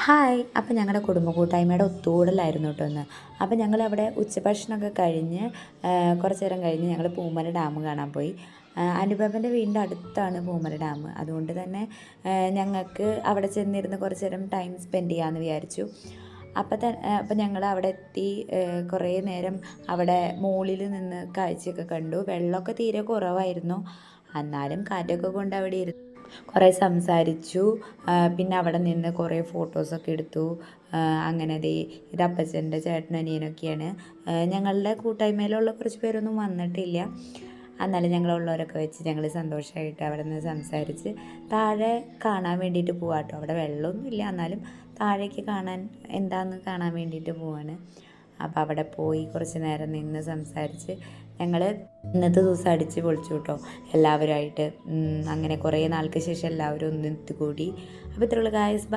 Hi. അപ്പം ഞങ്ങളുടെ കുടുംബ കൂട്ടായ്മയുടെ ഒത്തുകൂടലായിരുന്നു കേട്ടോ ഇന്ന്. അപ്പം ഞങ്ങളവിടെ ഉച്ചഭക്ഷണമൊക്കെ കഴിഞ്ഞ് കുറച്ച് നേരം കഴിഞ്ഞ് ഞങ്ങൾ പൂമല ഡാം കാണാൻ പോയി. അനുപമൻ്റെ വീടിൻ്റെ അടുത്താണ് പൂമല ഡാം. അതുകൊണ്ട് തന്നെ ഞങ്ങൾക്ക് അവിടെ ചെന്നിരുന്ന് കുറച്ച് നേരം ടൈം സ്പെൻഡ് ചെയ്യാമെന്ന് വിചാരിച്ചു. അപ്പം ഞങ്ങൾ അവിടെ എത്തി. കുറേ നേരം അവിടെ മുകളിൽ നിന്ന് കാഴ്ചയൊക്കെ കണ്ടു. വെള്ളമൊക്കെ തീരെ കുറവായിരുന്നു. എന്നാലും കാറ്റൊക്കെ കൊണ്ട് അവിടെ ഇരുന്നു കുറേ സംസാരിച്ചു. പിന്നെ അവിടെ നിന്ന് കുറേ ഫോട്ടോസൊക്കെ എടുത്തു. അങ്ങനെ ഇത് അപ്പച്ചൻ്റെ ചേട്ടനും അനിയനൊക്കെയാണ്. ഞങ്ങളുടെ കൂട്ടായ്മയിലുള്ള കുറച്ച് പേരൊന്നും വന്നിട്ടില്ല. എന്നാലും ഞങ്ങളുള്ളവരൊക്കെ വെച്ച് ഞങ്ങൾ സന്തോഷമായിട്ട് അവിടെ നിന്ന് സംസാരിച്ച് താഴെ കാണാൻ വേണ്ടിയിട്ട് പോവാം കേട്ടോ. അവിടെ വെള്ളമൊന്നുമില്ല, എന്നാലും താഴേക്ക് കാണാൻ എന്താണെന്ന് കാണാൻ വേണ്ടിയിട്ട് പോവാണ്. അപ്പോൾ അവിടെ പോയി കുറച്ച് നേരം നിന്ന് സംസാരിച്ച് ഞങ്ങൾ ഇന്നത്തെ ദിവസം അടിച്ച് പൊളിച്ചു കേട്ടോ എല്ലാവരുമായിട്ട്. അങ്ങനെ കുറേ നാൾക്ക് ശേഷം എല്ലാവരും ഒന്നിത്തുകൂടി. അപ്പോൾ ഇത്രയുള്ള ഗായ്സ്.